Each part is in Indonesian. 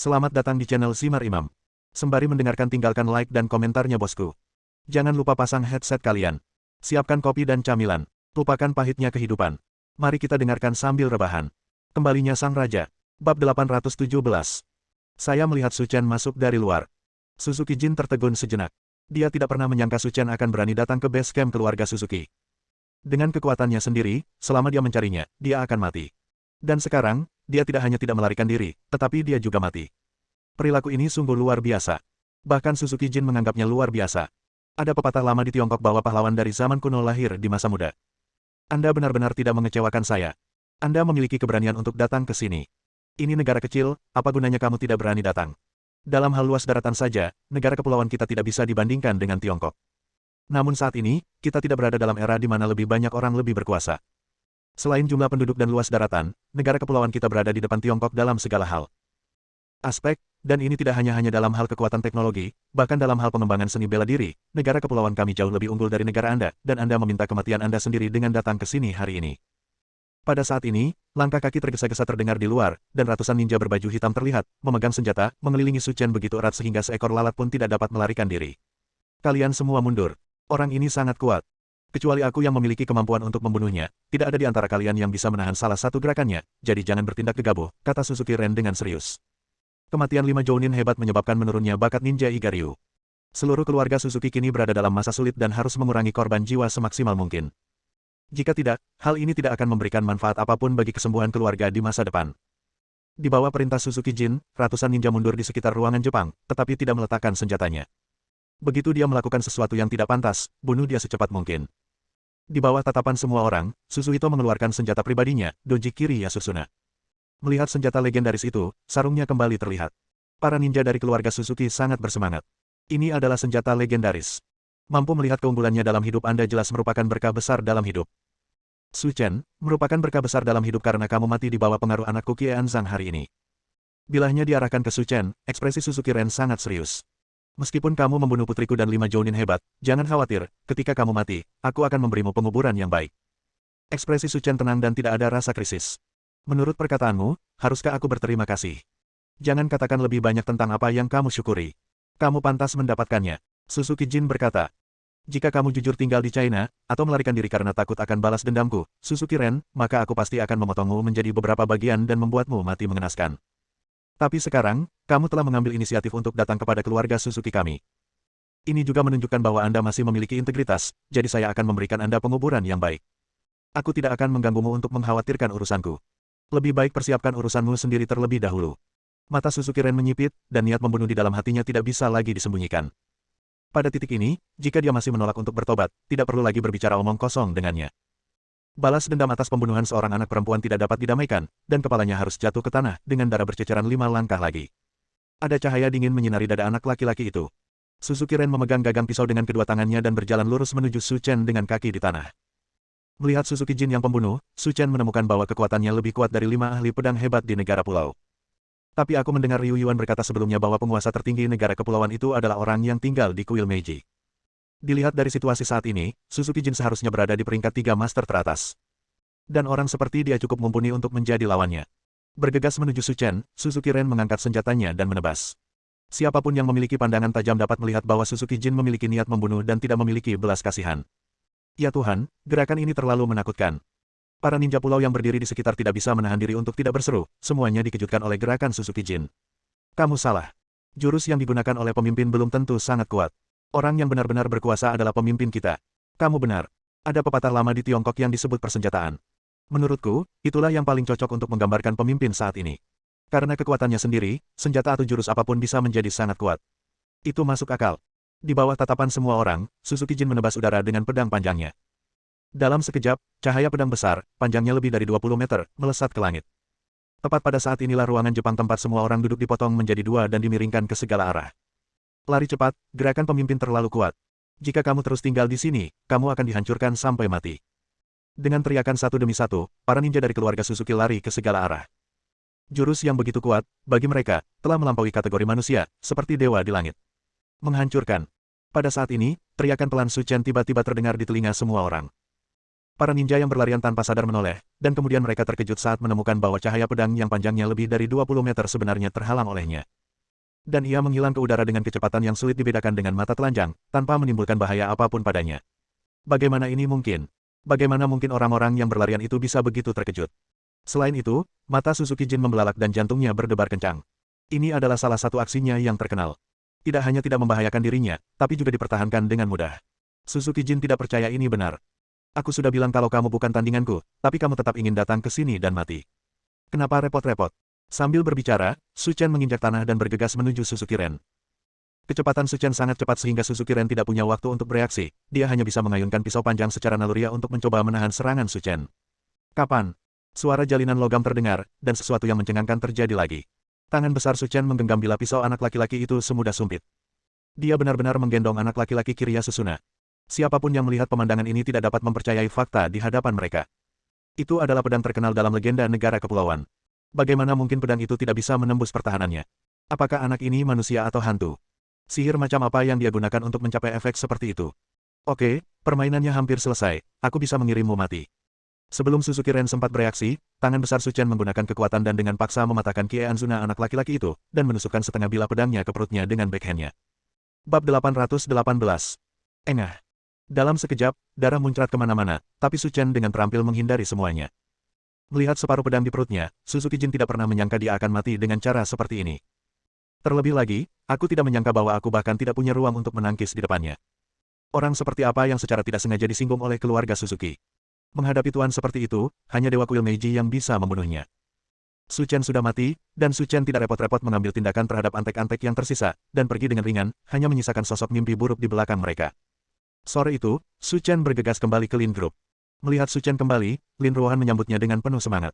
Selamat datang di channel Simar Imam. Sembari mendengarkan tinggalkan like dan komentarnya bosku. Jangan lupa pasang headset kalian. Siapkan kopi dan camilan. Lupakan pahitnya kehidupan. Mari kita dengarkan sambil rebahan. Kembalinya Sang Raja. Bab 817. Saya melihat Su Chen masuk dari luar. Suzuki Jin tertegun sejenak. Dia tidak pernah menyangka Su Chen akan berani datang ke base camp keluarga Suzuki. Dengan kekuatannya sendiri, selama dia mencarinya, dia akan mati. Dan sekarang, dia tidak hanya tidak melarikan diri, tetapi dia juga mati. Perilaku ini sungguh luar biasa. Bahkan Suzuki Jin menganggapnya luar biasa. Ada pepatah lama di Tiongkok bahwa pahlawan dari zaman kuno lahir di masa muda. Anda benar-benar tidak mengecewakan saya. Anda memiliki keberanian untuk datang ke sini. Ini negara kecil, apa gunanya kamu tidak berani datang? Dalam hal luas daratan saja, negara kepulauan kita tidak bisa dibandingkan dengan Tiongkok. Namun saat ini, kita tidak berada dalam era di mana lebih banyak orang lebih berkuasa. Selain jumlah penduduk dan luas daratan, negara kepulauan kita berada di depan Tiongkok dalam segala hal. Aspek, dan ini tidak hanya dalam hal kekuatan teknologi, bahkan dalam hal pengembangan seni bela diri, negara kepulauan kami jauh lebih unggul dari negara Anda, dan Anda meminta kematian Anda sendiri dengan datang ke sini hari ini. Pada saat ini, langkah kaki tergesa-gesa terdengar di luar, dan ratusan ninja berbaju hitam terlihat, memegang senjata, mengelilingi Su Chen begitu erat sehingga seekor lalat pun tidak dapat melarikan diri. Kalian semua mundur. Orang ini sangat kuat. Kecuali aku yang memiliki kemampuan untuk membunuhnya, tidak ada di antara kalian yang bisa menahan salah satu gerakannya, jadi jangan bertindak gegabah, kata Suzuki Ren dengan serius. Kematian 5 Jounin hebat menyebabkan menurunnya bakat ninja Igaryu. Seluruh keluarga Suzuki kini berada dalam masa sulit dan harus mengurangi korban jiwa semaksimal mungkin. Jika tidak, hal ini tidak akan memberikan manfaat apapun bagi kesembuhan keluarga di masa depan. Di bawah perintah Suzuki Jin, ratusan ninja mundur di sekitar ruangan Jepang, tetapi tidak meletakkan senjatanya. Begitu dia melakukan sesuatu yang tidak pantas, bunuh dia secepat mungkin. Di bawah tatapan semua orang, Susuhito mengeluarkan senjata pribadinya, Doji Kiri Yasusuna. Melihat senjata legendaris itu, sarungnya kembali terlihat. Para ninja dari keluarga Suzuki sangat bersemangat. Ini adalah senjata legendaris. Mampu melihat keunggulannya dalam hidup Anda jelas merupakan berkah besar dalam hidup. Su Chen, merupakan berkah besar dalam hidup karena kamu mati di bawah pengaruh anakku Kie Anzang hari ini. Bilahnya diarahkan ke Su Chen, ekspresi Suzuki Ren sangat serius. Meskipun kamu membunuh putriku dan 5 Jounin hebat, jangan khawatir, ketika kamu mati, aku akan memberimu penguburan yang baik. Ekspresi Su Chen tenang dan tidak ada rasa krisis. Menurut perkataanmu, haruskah aku berterima kasih? Jangan katakan lebih banyak tentang apa yang kamu syukuri. Kamu pantas mendapatkannya. Suzuki Jin berkata. Jika kamu jujur tinggal di China, atau melarikan diri karena takut akan balas dendamku, Suzuki Ren, maka aku pasti akan memotongmu menjadi beberapa bagian dan membuatmu mati mengenaskan. Tapi sekarang, kamu telah mengambil inisiatif untuk datang kepada keluarga Suzuki kami. Ini juga menunjukkan bahwa Anda masih memiliki integritas, jadi saya akan memberikan Anda penguburan yang baik. Aku tidak akan mengganggumu untuk mengkhawatirkan urusanku. Lebih baik persiapkan urusanmu sendiri terlebih dahulu. Mata Suzuki Ren menyipit, dan niat membunuh di dalam hatinya tidak bisa lagi disembunyikan. Pada titik ini, jika dia masih menolak untuk bertobat, tidak perlu lagi berbicara omong kosong dengannya. Balas dendam atas pembunuhan seorang anak perempuan tidak dapat didamaikan, dan kepalanya harus jatuh ke tanah dengan darah berceceran 5 langkah lagi. Ada cahaya dingin menyinari dada anak laki-laki itu. Suzuki Ren memegang gagang pisau dengan kedua tangannya dan berjalan lurus menuju Su Chen dengan kaki di tanah. Melihat Suzuki Jin yang pembunuh, Su Chen menemukan bahwa kekuatannya lebih kuat dari 5 ahli pedang hebat di negara pulau. Tapi aku mendengar Liu Yuan berkata sebelumnya bahwa penguasa tertinggi negara kepulauan itu adalah orang yang tinggal di kuil Meiji. Dilihat dari situasi saat ini, Suzuki Jin seharusnya berada di peringkat 3 master teratas. Dan orang seperti dia cukup mumpuni untuk menjadi lawannya. Bergegas menuju Su Chen, Suzuki Ren mengangkat senjatanya dan menebas. Siapapun yang memiliki pandangan tajam dapat melihat bahwa Suzuki Jin memiliki niat membunuh dan tidak memiliki belas kasihan. Ya Tuhan, gerakan ini terlalu menakutkan. Para ninja pulau yang berdiri di sekitar tidak bisa menahan diri untuk tidak berseru, semuanya dikejutkan oleh gerakan Suzuki Jin. Kamu salah. Jurus yang digunakan oleh pemimpin belum tentu sangat kuat. Orang yang benar-benar berkuasa adalah pemimpin kita. Kamu benar. Ada pepatah lama di Tiongkok yang disebut persenjataan. Menurutku, itulah yang paling cocok untuk menggambarkan pemimpin saat ini. Karena kekuatannya sendiri, senjata atau jurus apapun bisa menjadi sangat kuat. Itu masuk akal. Di bawah tatapan semua orang, Suzuki Jin menebas udara dengan pedang panjangnya. Dalam sekejap, cahaya pedang besar, panjangnya lebih dari 20 meter, melesat ke langit. Tepat pada saat inilah ruangan Jepang tempat semua orang duduk dipotong menjadi 2 dan dimiringkan ke segala arah. Lari cepat, gerakan pemimpin terlalu kuat. Jika kamu terus tinggal di sini, kamu akan dihancurkan sampai mati. Dengan teriakan satu demi satu, para ninja dari keluarga Suzuki lari ke segala arah. Jurus yang begitu kuat, bagi mereka, telah melampaui kategori manusia, seperti dewa di langit. Menghancurkan. Pada saat ini, teriakan pelan Su Chen tiba-tiba terdengar di telinga semua orang. Para ninja yang berlarian tanpa sadar menoleh, dan kemudian mereka terkejut saat menemukan bahwa cahaya pedang yang panjangnya lebih dari 20 meter sebenarnya terhalang olehnya. Dan ia menghilang ke udara dengan kecepatan yang sulit dibedakan dengan mata telanjang, tanpa menimbulkan bahaya apapun padanya. Bagaimana ini mungkin? Bagaimana mungkin orang-orang yang berlarian itu bisa begitu terkejut? Selain itu, mata Suzuki Jin membelalak dan jantungnya berdebar kencang. Ini adalah salah satu aksinya yang terkenal. Tidak hanya tidak membahayakan dirinya, tapi juga dipertahankan dengan mudah. Suzuki Jin tidak percaya ini benar. Aku sudah bilang kalau kamu bukan tandinganku, tapi kamu tetap ingin datang ke sini dan mati. Kenapa repot-repot? Sambil berbicara, Su Chen menginjak tanah dan bergegas menuju Suzuki Ren. Kecepatan Su Chen sangat cepat sehingga Suzuki Ren tidak punya waktu untuk bereaksi, dia hanya bisa mengayunkan pisau panjang secara naluriah untuk mencoba menahan serangan Su Chen. Kapan? Suara jalinan logam terdengar, dan sesuatu yang mencengangkan terjadi lagi. Tangan besar Su Chen menggenggam bilah pisau anak laki-laki itu semudah sumpit. Dia benar-benar menggendong anak laki-laki Kirya Susuna. Siapapun yang melihat pemandangan ini tidak dapat mempercayai fakta di hadapan mereka. Itu adalah pedang terkenal dalam legenda negara kepulauan. Bagaimana mungkin pedang itu tidak bisa menembus pertahanannya? Apakah anak ini manusia atau hantu? Sihir macam apa yang dia gunakan untuk mencapai efek seperti itu? Oke, permainannya hampir selesai, aku bisa mengirimmu mati. Sebelum Suzuki Ren sempat bereaksi, tangan besar Su Chen menggunakan kekuatan dan dengan paksa mematahkan Kie Anzuna anak laki-laki itu, dan menusukkan setengah bilah pedangnya ke perutnya dengan backhand-nya. Bab 818. Engah. Dalam sekejap, darah muncrat kemana-mana, tapi Su Chen dengan terampil menghindari semuanya. Melihat separuh pedang di perutnya, Suzuki Jin tidak pernah menyangka dia akan mati dengan cara seperti ini. Terlebih lagi, aku tidak menyangka bahwa aku bahkan tidak punya ruang untuk menangkis di depannya. Orang seperti apa yang secara tidak sengaja disinggung oleh keluarga Suzuki? Menghadapi tuan seperti itu, hanya Dewa Kuil Meiji yang bisa membunuhnya. Su Chen sudah mati, dan Su Chen tidak repot-repot mengambil tindakan terhadap antek-antek yang tersisa, dan pergi dengan ringan, hanya menyisakan sosok mimpi buruk di belakang mereka. Sore itu, Su Chen bergegas kembali ke Lin Group. Melihat Su Chen kembali, Lin Ruohan menyambutnya dengan penuh semangat.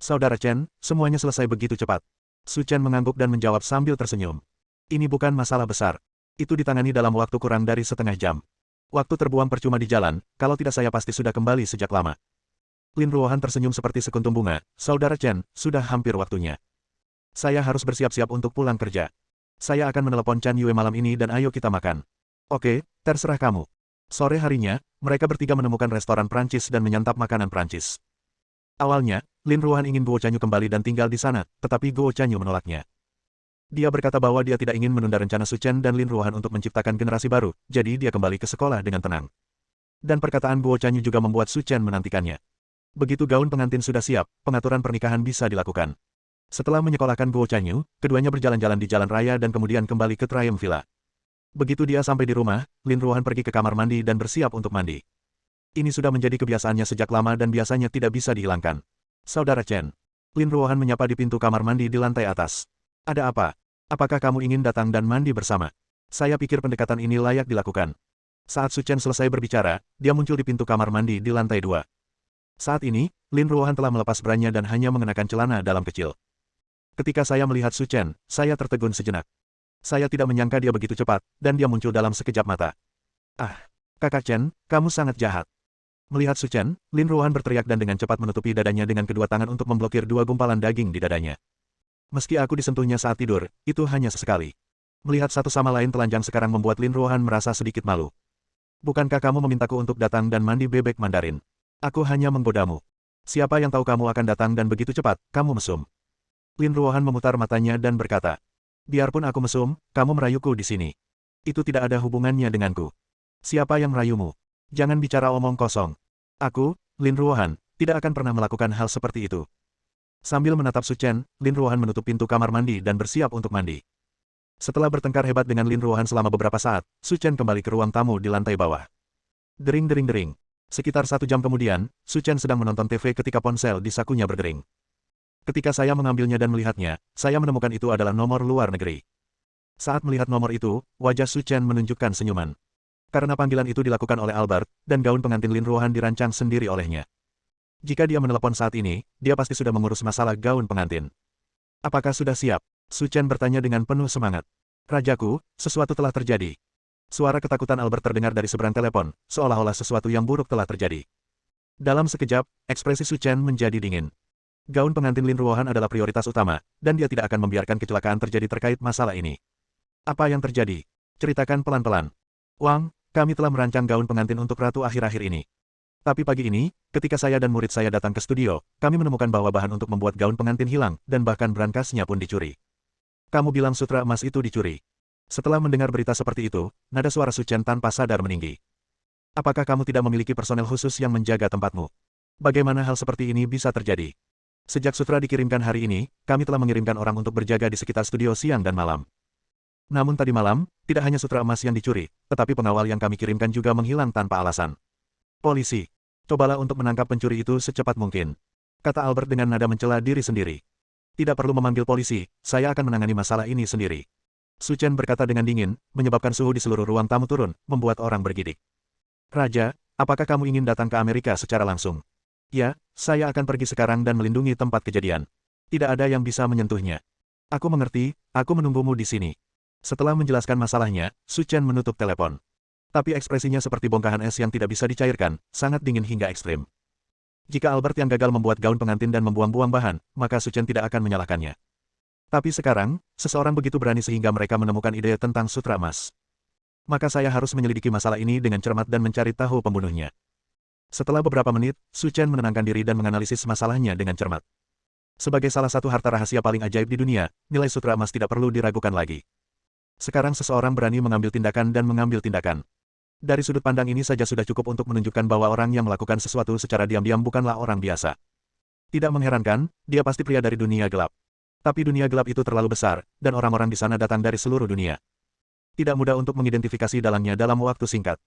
Saudara Chen, semuanya selesai begitu cepat. Su Chen mengangguk dan menjawab sambil tersenyum. Ini bukan masalah besar. Itu ditangani dalam waktu kurang dari setengah jam. Waktu terbuang percuma di jalan, kalau tidak saya pasti sudah kembali sejak lama. Lin Ruohan tersenyum seperti sekuntum bunga. Saudara Chen, sudah hampir waktunya. Saya harus bersiap-siap untuk pulang kerja. Saya akan menelepon Chan Yue malam ini dan ayo kita makan. Oke, terserah kamu. Sore harinya, mereka bertiga menemukan restoran Prancis dan menyantap makanan Prancis. Awalnya, Lin Ruohan ingin Guo Chanyu kembali dan tinggal di sana, tetapi Guo Chanyu menolaknya. Dia berkata bahwa dia tidak ingin menunda rencana Su Chen dan Lin Ruohan untuk menciptakan generasi baru, jadi dia kembali ke sekolah dengan tenang. Dan perkataan Guo Chanyu juga membuat Su Chen menantikannya. Begitu gaun pengantin sudah siap, pengaturan pernikahan bisa dilakukan. Setelah menyekolahkan Guo Chanyu, keduanya berjalan-jalan di jalan raya dan kemudian kembali ke Triumph Villa. Begitu dia sampai di rumah, Lin Ruohan pergi ke kamar mandi dan bersiap untuk mandi. Ini sudah menjadi kebiasaannya sejak lama dan biasanya tidak bisa dihilangkan. Saudara Chen. Lin Ruohan menyapa di pintu kamar mandi di lantai atas. Ada apa? Apakah kamu ingin datang dan mandi bersama? Saya pikir pendekatan ini layak dilakukan. Saat Su Chen selesai berbicara, dia muncul di pintu kamar mandi di lantai 2. Saat ini, Lin Ruohan telah melepas branya dan hanya mengenakan celana dalam kecil. Ketika saya melihat Su Chen, saya tertegun sejenak. Saya tidak menyangka dia begitu cepat, dan dia muncul dalam sekejap mata. Ah, kakak Chen, kamu sangat jahat. Melihat Su Chen, Lin Ruohan berteriak dan dengan cepat menutupi dadanya dengan kedua tangan untuk memblokir 2 gumpalan daging di dadanya. Meski aku disentuhnya saat tidur, itu hanya sesekali. Melihat satu sama lain telanjang sekarang membuat Lin Ruohan merasa sedikit malu. Bukankah kamu memintaku untuk datang dan mandi bebek Mandarin? Aku hanya menggodamu. Siapa yang tahu kamu akan datang dan begitu cepat, kamu mesum. Lin Ruohan memutar matanya dan berkata, biarpun aku mesum, kamu merayuku di sini. Itu tidak ada hubungannya denganku. Siapa yang merayumu? Jangan bicara omong kosong. Aku, Lin Ruohan, tidak akan pernah melakukan hal seperti itu. Sambil menatap Su Chen, Lin Ruohan menutup pintu kamar mandi dan bersiap untuk mandi. Setelah bertengkar hebat dengan Lin Ruohan selama beberapa saat, Su Chen kembali ke ruang tamu di lantai bawah. Dering-dering-dering. Sekitar 1 jam kemudian, Su Chen sedang menonton TV ketika ponsel di sakunya berdering. Ketika saya mengambilnya dan melihatnya, saya menemukan itu adalah nomor luar negeri. Saat melihat nomor itu, wajah Su Chen menunjukkan senyuman. Karena panggilan itu dilakukan oleh Albert, dan gaun pengantin Lin Ruohan dirancang sendiri olehnya. Jika dia menelepon saat ini, dia pasti sudah mengurus masalah gaun pengantin. Apakah sudah siap? Su Chen bertanya dengan penuh semangat. Rajaku, sesuatu telah terjadi. Suara ketakutan Albert terdengar dari seberang telepon, seolah-olah sesuatu yang buruk telah terjadi. Dalam sekejap, ekspresi Su Chen menjadi dingin. Gaun pengantin Lin Ruohan adalah prioritas utama, dan dia tidak akan membiarkan kecelakaan terjadi terkait masalah ini. Apa yang terjadi? Ceritakan pelan-pelan. Wang, kami telah merancang gaun pengantin untuk ratu akhir-akhir ini. Tapi pagi ini, ketika saya dan murid saya datang ke studio, kami menemukan bahwa bahan untuk membuat gaun pengantin hilang, dan bahkan berangkasnya pun dicuri. Kamu bilang sutra emas itu dicuri. Setelah mendengar berita seperti itu, nada suara Su Chen tanpa sadar meninggi. Apakah kamu tidak memiliki personel khusus yang menjaga tempatmu? Bagaimana hal seperti ini bisa terjadi? Sejak sutra dikirimkan hari ini, kami telah mengirimkan orang untuk berjaga di sekitar studio siang dan malam. Namun tadi malam, tidak hanya sutra emas yang dicuri, tetapi pengawal yang kami kirimkan juga menghilang tanpa alasan. Polisi, cobalah untuk menangkap pencuri itu secepat mungkin, kata Albert dengan nada mencela diri sendiri. Tidak perlu memanggil polisi, saya akan menangani masalah ini sendiri. Su Chen berkata dengan dingin, menyebabkan suhu di seluruh ruang tamu turun, membuat orang bergidik. Raja, apakah kamu ingin datang ke Amerika secara langsung? Ya, saya akan pergi sekarang dan melindungi tempat kejadian. Tidak ada yang bisa menyentuhnya. Aku mengerti, aku menunggumu di sini. Setelah menjelaskan masalahnya, Su Chen menutup telepon. Tapi ekspresinya seperti bongkahan es yang tidak bisa dicairkan, sangat dingin hingga ekstrim. Jika Albert yang gagal membuat gaun pengantin dan membuang-buang bahan, maka Su Chen tidak akan menyalahkannya. Tapi sekarang, seseorang begitu berani sehingga mereka menemukan ide tentang sutra emas. Maka saya harus menyelidiki masalah ini dengan cermat dan mencari tahu pembunuhnya. Setelah beberapa menit, Su Chen menenangkan diri dan menganalisis masalahnya dengan cermat. Sebagai salah satu harta rahasia paling ajaib di dunia, nilai sutra emas tidak perlu diragukan lagi. Sekarang seseorang berani mengambil tindakan dan mengambil tindakan. Dari sudut pandang ini saja sudah cukup untuk menunjukkan bahwa orang yang melakukan sesuatu secara diam-diam bukanlah orang biasa. Tidak mengherankan, dia pasti pria dari dunia gelap. Tapi dunia gelap itu terlalu besar, dan orang-orang di sana datang dari seluruh dunia. Tidak mudah untuk mengidentifikasi dalangnya dalam waktu singkat.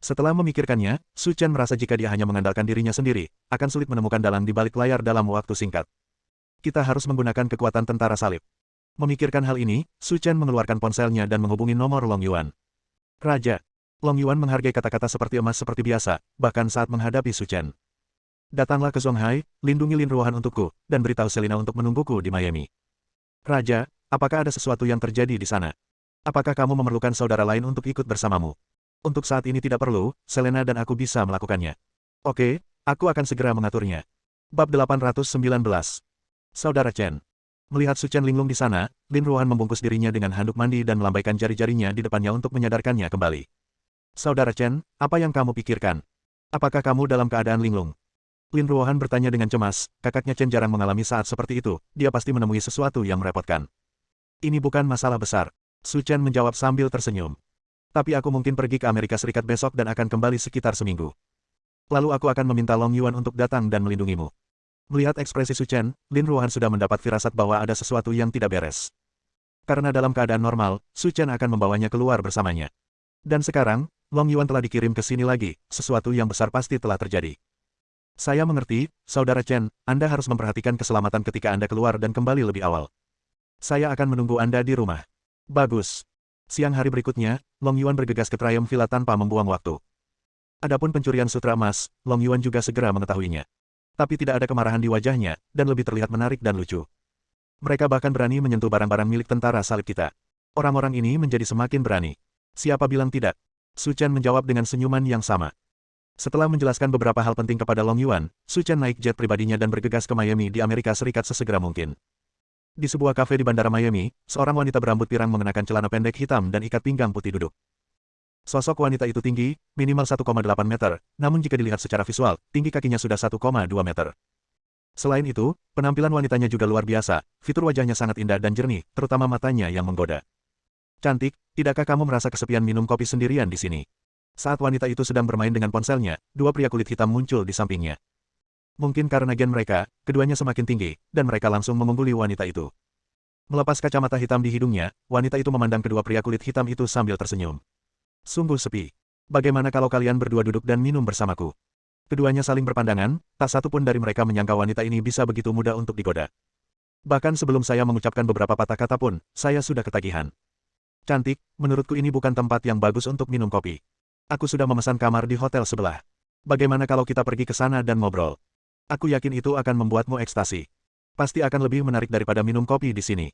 Setelah memikirkannya, Su Chen merasa jika dia hanya mengandalkan dirinya sendiri, akan sulit menemukan dalang di balik layar dalam waktu singkat. Kita harus menggunakan kekuatan tentara salib. Memikirkan hal ini, Su Chen mengeluarkan ponselnya dan menghubungi nomor Long Yuan. Raja. Long Yuan menghargai kata-kata seperti emas seperti biasa, bahkan saat menghadapi Su Chen. Datanglah ke Zonghai, lindungi Lin Ruohan untukku, dan beritahu Selina untuk menungguku di Miami. Raja, apakah ada sesuatu yang terjadi di sana? Apakah kamu memerlukan saudara lain untuk ikut bersamamu? Untuk saat ini tidak perlu, Selena dan aku bisa melakukannya. Oke, aku akan segera mengaturnya. Bab 819. Saudara Chen. Melihat Su Chen linglung di sana, Lin Ruohan membungkus dirinya dengan handuk mandi dan melambaikan jari-jarinya di depannya untuk menyadarkannya kembali. Saudara Chen, apa yang kamu pikirkan? Apakah kamu dalam keadaan linglung? Lin Ruohan bertanya dengan cemas, kakaknya Chen jarang mengalami saat seperti itu, dia pasti menemui sesuatu yang merepotkan. Ini bukan masalah besar. Su Chen menjawab sambil tersenyum. Tapi aku mungkin pergi ke Amerika Serikat besok dan akan kembali sekitar seminggu. Lalu aku akan meminta Long Yuan untuk datang dan melindungimu. Melihat ekspresi Su Chen, Lin Ruohan sudah mendapat firasat bahwa ada sesuatu yang tidak beres. Karena dalam keadaan normal, Su Chen akan membawanya keluar bersamanya. Dan sekarang, Long Yuan telah dikirim ke sini lagi, sesuatu yang besar pasti telah terjadi. Saya mengerti, Saudara Chen, Anda harus memperhatikan keselamatan ketika Anda keluar dan kembali lebih awal. Saya akan menunggu Anda di rumah. Bagus. Siang hari berikutnya, Long Yuan bergegas ke Triumph Villa tanpa membuang waktu. Adapun pencurian sutra emas, Long Yuan juga segera mengetahuinya. Tapi tidak ada kemarahan di wajahnya, dan lebih terlihat menarik dan lucu. Mereka bahkan berani menyentuh barang-barang milik tentara salib kita. Orang-orang ini menjadi semakin berani. Siapa bilang tidak? Su Chen menjawab dengan senyuman yang sama. Setelah menjelaskan beberapa hal penting kepada Long Yuan, Su Chen naik jet pribadinya dan bergegas ke Miami di Amerika Serikat sesegera mungkin. Di sebuah kafe di Bandara Miami, seorang wanita berambut pirang mengenakan celana pendek hitam dan ikat pinggang putih duduk. Sosok wanita itu tinggi, minimal 1,8 meter, namun jika dilihat secara visual, tinggi kakinya sudah 1,2 meter. Selain itu, penampilan wanitanya juga luar biasa, fitur wajahnya sangat indah dan jernih, terutama matanya yang menggoda. Cantik, tidakkah kamu merasa kesepian minum kopi sendirian di sini? Saat wanita itu sedang bermain dengan ponselnya, dua pria kulit hitam muncul di sampingnya. Mungkin karena gen mereka, keduanya semakin tinggi, dan mereka langsung mengungguli wanita itu. Melepas kacamata hitam di hidungnya, wanita itu memandang kedua pria kulit hitam itu sambil tersenyum. Sungguh sepi. Bagaimana kalau kalian berdua duduk dan minum bersamaku? Keduanya saling berpandangan, tak satu pun dari mereka menyangka wanita ini bisa begitu mudah untuk digoda. Bahkan sebelum saya mengucapkan beberapa patah kata pun, saya sudah ketagihan. Cantik, menurutku ini bukan tempat yang bagus untuk minum kopi. Aku sudah memesan kamar di hotel sebelah. Bagaimana kalau kita pergi ke sana dan ngobrol? Aku yakin itu akan membuatmu ekstasi. Pasti akan lebih menarik daripada minum kopi di sini.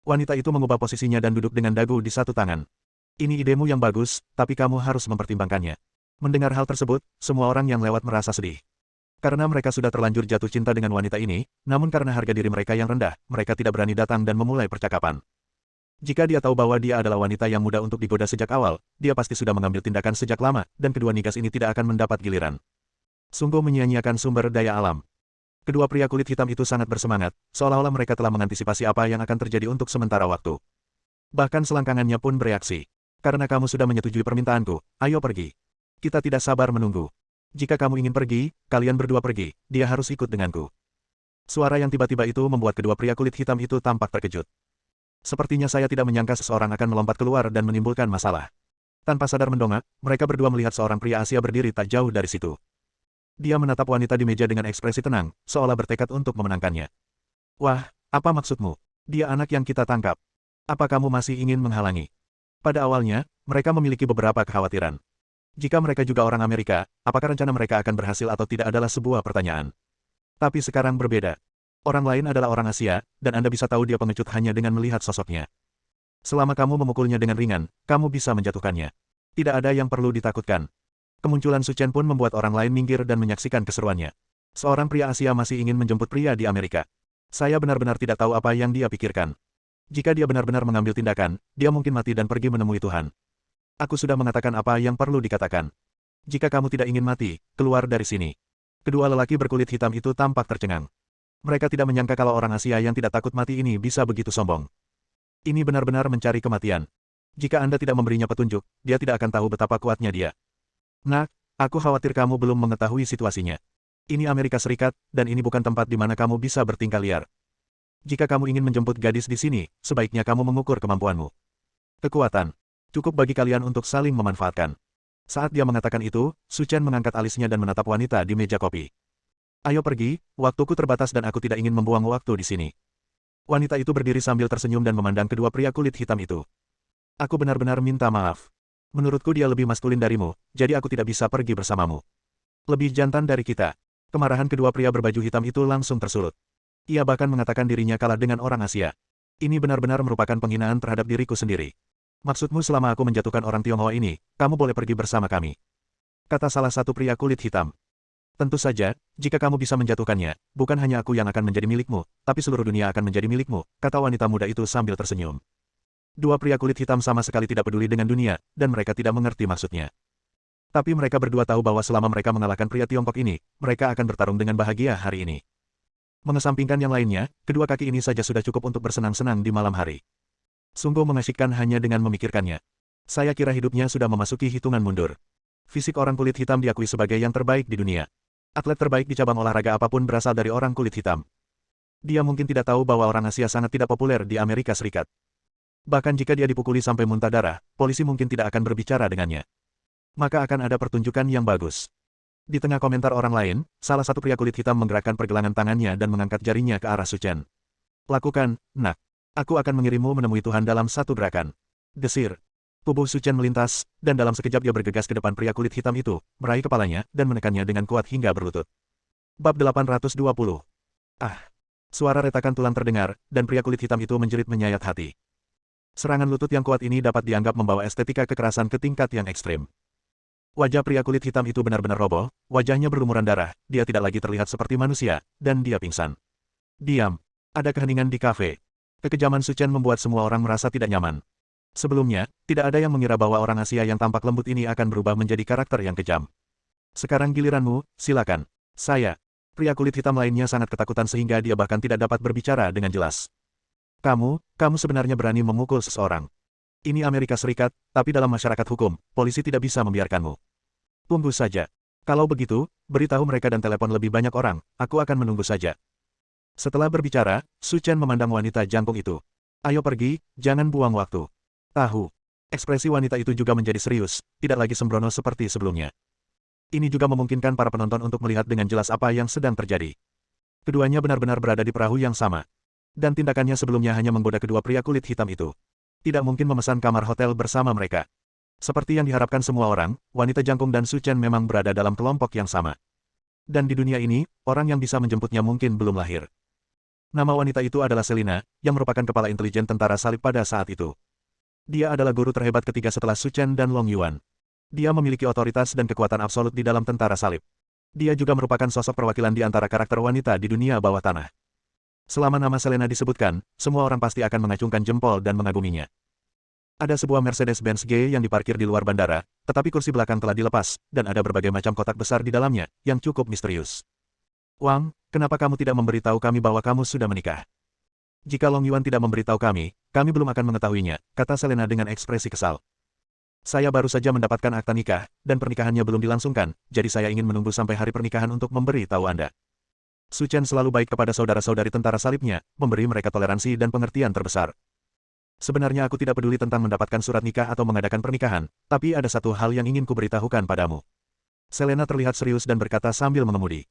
Wanita itu mengubah posisinya dan duduk dengan dagu di satu tangan. Ini idemu yang bagus, tapi kamu harus mempertimbangkannya. Mendengar hal tersebut, semua orang yang lewat merasa sedih. Karena mereka sudah terlanjur jatuh cinta dengan wanita ini, namun karena harga diri mereka yang rendah, mereka tidak berani datang dan memulai percakapan. Jika dia tahu bahwa dia adalah wanita yang mudah untuk digoda sejak awal, dia pasti sudah mengambil tindakan sejak lama, dan kedua nigas ini tidak akan mendapat giliran. Sungguh menyia-nyiakan sumber daya alam. Kedua pria kulit hitam itu sangat bersemangat, seolah-olah mereka telah mengantisipasi apa yang akan terjadi untuk sementara waktu. Bahkan selangkangannya pun bereaksi. Karena kamu sudah menyetujui permintaanku, ayo pergi. Kita tidak sabar menunggu. Jika kamu ingin pergi, kalian berdua pergi, dia harus ikut denganku. Suara yang tiba-tiba itu membuat kedua pria kulit hitam itu tampak terkejut. Sepertinya saya tidak menyangka seseorang akan melompat keluar dan menimbulkan masalah. Tanpa sadar mendongak, mereka berdua melihat seorang pria Asia berdiri tak jauh dari situ. Dia menatap wanita di meja dengan ekspresi tenang, seolah bertekad untuk memenangkannya. Wah, apa maksudmu? Dia anak yang kita tangkap. Apa kamu masih ingin menghalangi? Pada awalnya, mereka memiliki beberapa kekhawatiran. Jika mereka juga orang Amerika, apakah rencana mereka akan berhasil atau tidak adalah sebuah pertanyaan. Tapi sekarang berbeda. Orang lain adalah orang Asia, dan Anda bisa tahu dia pengecut hanya dengan melihat sosoknya. Selama kamu memukulnya dengan ringan, kamu bisa menjatuhkannya. Tidak ada yang perlu ditakutkan. Kemunculan Su Chen pun membuat orang lain minggir dan menyaksikan keseruannya. Seorang pria Asia masih ingin menjemput pria di Amerika. Saya benar-benar tidak tahu apa yang dia pikirkan. Jika dia benar-benar mengambil tindakan, dia mungkin mati dan pergi menemui Tuhan. Aku sudah mengatakan apa yang perlu dikatakan. Jika kamu tidak ingin mati, keluar dari sini. Kedua lelaki berkulit hitam itu tampak tercengang. Mereka tidak menyangka kalau orang Asia yang tidak takut mati ini bisa begitu sombong. Ini benar-benar mencari kematian. Jika Anda tidak memberinya petunjuk, dia tidak akan tahu betapa kuatnya dia. Nak, aku khawatir kamu belum mengetahui situasinya. Ini Amerika Serikat, dan ini bukan tempat di mana kamu bisa bertingkah liar. Jika kamu ingin menjemput gadis di sini, sebaiknya kamu mengukur kemampuanmu. Kekuatan. Cukup bagi kalian untuk saling memanfaatkan. Saat dia mengatakan itu, Su Chen mengangkat alisnya dan menatap wanita di meja kopi. Ayo pergi, waktuku terbatas dan aku tidak ingin membuang waktu di sini. Wanita itu berdiri sambil tersenyum dan memandang kedua pria kulit hitam itu. Aku benar-benar minta maaf. Menurutku dia lebih maskulin darimu, jadi aku tidak bisa pergi bersamamu. Lebih jantan dari kita. Kemarahan kedua pria berbaju hitam itu langsung tersulut. Ia bahkan mengatakan dirinya kalah dengan orang Asia. Ini benar-benar merupakan penghinaan terhadap diriku sendiri. Maksudmu selama aku menjatuhkan orang Tionghoa ini, kamu boleh pergi bersama kami. Kata salah satu pria kulit hitam. Tentu saja, jika kamu bisa menjatuhkannya, bukan hanya aku yang akan menjadi milikmu, tapi seluruh dunia akan menjadi milikmu, kata wanita muda itu sambil tersenyum. Dua pria kulit hitam sama sekali tidak peduli dengan dunia, dan mereka tidak mengerti maksudnya. Tapi mereka berdua tahu bahwa selama mereka mengalahkan pria Tiongkok ini, mereka akan bertarung dengan bahagia hari ini. Mengesampingkan yang lainnya, kedua kaki ini saja sudah cukup untuk bersenang-senang di malam hari. Sungguh mengasyikkan hanya dengan memikirkannya. Saya kira hidupnya sudah memasuki hitungan mundur. Fisik orang kulit hitam diakui sebagai yang terbaik di dunia. Atlet terbaik di cabang olahraga apapun berasal dari orang kulit hitam. Dia mungkin tidak tahu bahwa orang Asia sangat tidak populer di Amerika Serikat. Bahkan jika dia dipukuli sampai muntah darah, polisi mungkin tidak akan berbicara dengannya. Maka akan ada pertunjukan yang bagus. Di tengah komentar orang lain, salah satu pria kulit hitam menggerakkan pergelangan tangannya dan mengangkat jarinya ke arah Su Chen. Lakukan, nak. Aku akan mengirimmu menemui Tuhan dalam satu gerakan. Desir. Tubuh Su Chen melintas, dan dalam sekejap dia bergegas ke depan pria kulit hitam itu, meraih kepalanya, dan menekannya dengan kuat hingga berlutut. Bab 820. Ah! Suara retakan tulang terdengar, dan pria kulit hitam itu menjerit menyayat hati. Serangan lutut yang kuat ini dapat dianggap membawa estetika kekerasan ke tingkat yang ekstrim. Wajah pria kulit hitam itu benar-benar roboh, wajahnya berlumuran darah, dia tidak lagi terlihat seperti manusia, dan dia pingsan. Diam. Ada keheningan di kafe. Kekejaman Su Chen membuat semua orang merasa tidak nyaman. Sebelumnya, tidak ada yang mengira bahwa orang Asia yang tampak lembut ini akan berubah menjadi karakter yang kejam. Sekarang giliranmu, silakan. Saya. Pria kulit hitam lainnya sangat ketakutan sehingga dia bahkan tidak dapat berbicara dengan jelas. Kamu sebenarnya berani memukul seseorang. Ini Amerika Serikat, tapi dalam masyarakat hukum, polisi tidak bisa membiarkanmu. Tunggu saja. Kalau begitu, beritahu mereka dan telepon lebih banyak orang, aku akan menunggu saja. Setelah berbicara, Su Chen memandang wanita jangkung itu. Ayo pergi, jangan buang waktu. Tahu. Ekspresi wanita itu juga menjadi serius, tidak lagi sembrono seperti sebelumnya. Ini juga memungkinkan para penonton untuk melihat dengan jelas apa yang sedang terjadi. Keduanya benar-benar berada di perahu yang sama. Dan tindakannya sebelumnya hanya menggoda kedua pria kulit hitam itu. Tidak mungkin memesan kamar hotel bersama mereka. Seperti yang diharapkan semua orang, wanita jangkung dan Su Chen memang berada dalam kelompok yang sama. Dan di dunia ini, orang yang bisa menjemputnya mungkin belum lahir. Nama wanita itu adalah Selina, yang merupakan kepala intelijen tentara salib pada saat itu. Dia adalah guru terhebat ketiga setelah Su Chen dan Long Yuan. Dia memiliki otoritas dan kekuatan absolut di dalam tentara salib. Dia juga merupakan sosok perwakilan di antara karakter wanita di dunia bawah tanah. Selama nama Selena disebutkan, semua orang pasti akan mengacungkan jempol dan mengaguminya. Ada sebuah Mercedes-Benz G yang diparkir di luar bandara, tetapi kursi belakang telah dilepas, dan ada berbagai macam kotak besar di dalamnya, yang cukup misterius. Wang, kenapa kamu tidak memberitahu kami bahwa kamu sudah menikah? Jika Long Yuan tidak memberitahu kami belum akan mengetahuinya, kata Selena dengan ekspresi kesal. Saya baru saja mendapatkan akta nikah, dan pernikahannya belum dilangsungkan, jadi saya ingin menunggu sampai hari pernikahan untuk memberi tahu Anda. Su Chen selalu baik kepada saudara-saudari tentara salibnya, memberi mereka toleransi dan pengertian terbesar. Sebenarnya aku tidak peduli tentang mendapatkan surat nikah atau mengadakan pernikahan, tapi ada satu hal yang ingin kuberitahukan padamu. Selena terlihat serius dan berkata sambil mengemudi.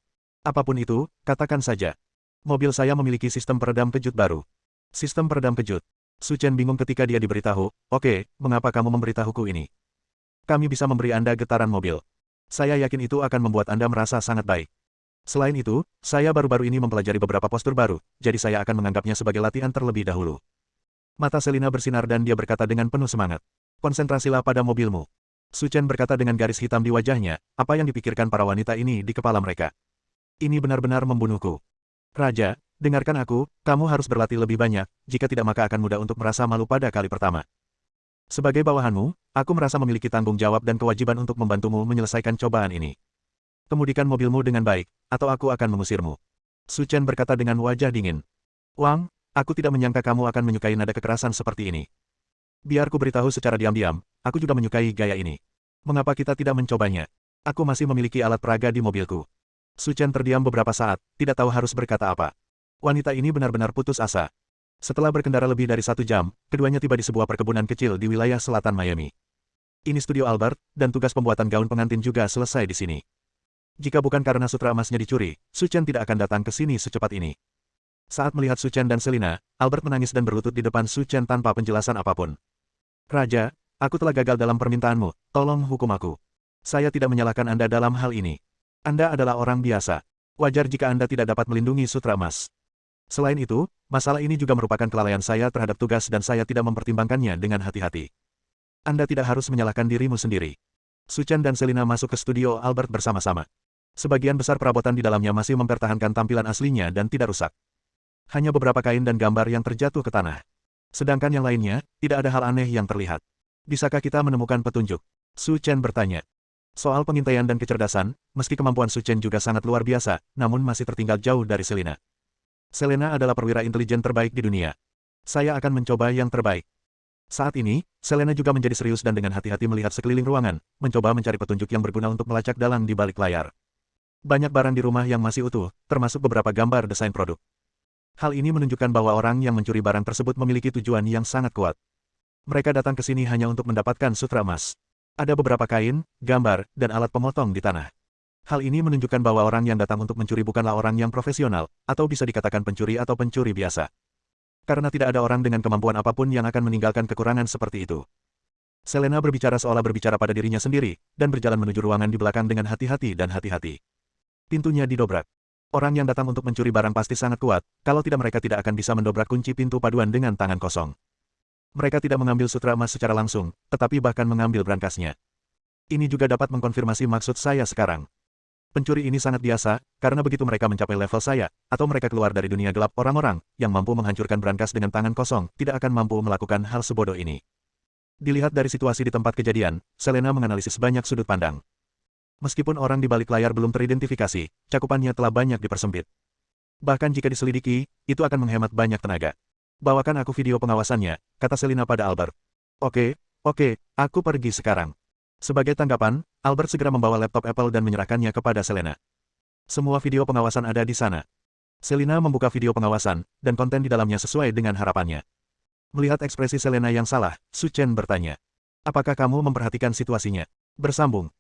Apapun itu, katakan saja. Mobil saya memiliki sistem peredam kejut baru. Sistem peredam kejut. Su Chen bingung ketika dia diberitahu, oke, mengapa kamu memberitahuku ini? Kami bisa memberi Anda getaran mobil. Saya yakin itu akan membuat Anda merasa sangat baik. Selain itu, saya baru-baru ini mempelajari beberapa postur baru, jadi saya akan menganggapnya sebagai latihan terlebih dahulu. Mata Selina bersinar dan dia berkata dengan penuh semangat. Konsentrasilah pada mobilmu. Su Chen berkata dengan garis hitam di wajahnya, apa yang dipikirkan para wanita ini di kepala mereka. Ini benar-benar membunuhku. Raja, dengarkan aku, kamu harus berlatih lebih banyak, jika tidak maka akan mudah untuk merasa malu pada kali pertama. Sebagai bawahanmu, aku merasa memiliki tanggung jawab dan kewajiban untuk membantumu menyelesaikan cobaan ini. Kemudikan mobilmu dengan baik, atau aku akan mengusirmu. Su Chen berkata dengan wajah dingin. Wang, aku tidak menyangka kamu akan menyukai nada kekerasan seperti ini. Biar ku beritahu secara diam-diam, aku juga menyukai gaya ini. Mengapa kita tidak mencobanya? Aku masih memiliki alat peraga di mobilku. Su Chen terdiam beberapa saat, tidak tahu harus berkata apa. Wanita ini benar-benar putus asa. Setelah berkendara lebih dari 1 jam, keduanya tiba di sebuah perkebunan kecil di wilayah selatan Miami. Ini studio Albert, dan tugas pembuatan gaun pengantin juga selesai di sini. Jika bukan karena sutra emasnya dicuri, Su Chen tidak akan datang ke sini secepat ini. Saat melihat Su Chen dan Selina, Albert menangis dan berlutut di depan Su Chen tanpa penjelasan apapun. Raja, aku telah gagal dalam permintaanmu, tolong hukum aku. Saya tidak menyalahkan Anda dalam hal ini. Anda adalah orang biasa. Wajar jika Anda tidak dapat melindungi sutra emas. Selain itu, masalah ini juga merupakan kelalaian saya terhadap tugas dan saya tidak mempertimbangkannya dengan hati-hati. Anda tidak harus menyalahkan dirimu sendiri. Su Chen dan Selina masuk ke studio Albert bersama-sama. Sebagian besar perabotan di dalamnya masih mempertahankan tampilan aslinya dan tidak rusak. Hanya beberapa kain dan gambar yang terjatuh ke tanah. Sedangkan yang lainnya, tidak ada hal aneh yang terlihat. Bisakah kita menemukan petunjuk? Su Chen bertanya. Soal pengintaian dan kecerdasan, meski kemampuan Su Chen juga sangat luar biasa, namun masih tertinggal jauh dari Selina. Selena adalah perwira intelijen terbaik di dunia. Saya akan mencoba yang terbaik. Saat ini, Selena juga menjadi serius dan dengan hati-hati melihat sekeliling ruangan, mencoba mencari petunjuk yang berguna untuk melacak dalang di balik layar. Banyak barang di rumah yang masih utuh, termasuk beberapa gambar desain produk. Hal ini menunjukkan bahwa orang yang mencuri barang tersebut memiliki tujuan yang sangat kuat. Mereka datang ke sini hanya untuk mendapatkan sutra emas. Ada beberapa kain, gambar, dan alat pemotong di tanah. Hal ini menunjukkan bahwa orang yang datang untuk mencuri bukanlah orang yang profesional, atau bisa dikatakan pencuri atau pencuri biasa. Karena tidak ada orang dengan kemampuan apapun yang akan meninggalkan kekurangan seperti itu. Selena berbicara seolah berbicara pada dirinya sendiri, dan berjalan menuju ruangan di belakang dengan hati-hati dan hati-hati. Pintunya didobrak. Orang yang datang untuk mencuri barang pasti sangat kuat, kalau tidak mereka tidak akan bisa mendobrak kunci pintu paduan dengan tangan kosong. Mereka tidak mengambil sutra emas secara langsung, tetapi bahkan mengambil brankasnya. Ini juga dapat mengkonfirmasi maksud saya sekarang. Pencuri ini sangat biasa, karena begitu mereka mencapai level saya, atau mereka keluar dari dunia gelap orang-orang, yang mampu menghancurkan brankas dengan tangan kosong, tidak akan mampu melakukan hal sebodoh ini. Dilihat dari situasi di tempat kejadian, Selena menganalisis banyak sudut pandang. Meskipun orang di balik layar belum teridentifikasi, cakupannya telah banyak dipersempit. Bahkan jika diselidiki, itu akan menghemat banyak tenaga. Bawakan aku video pengawasannya, kata Selina pada Albert. Oke, aku pergi sekarang. Sebagai tanggapan, Albert segera membawa laptop Apple dan menyerahkannya kepada Selena. Semua video pengawasan ada di sana. Selina membuka video pengawasan, dan konten di dalamnya sesuai dengan harapannya. Melihat ekspresi Selena yang salah, Su Chen bertanya. Apakah kamu memperhatikan situasinya? Bersambung.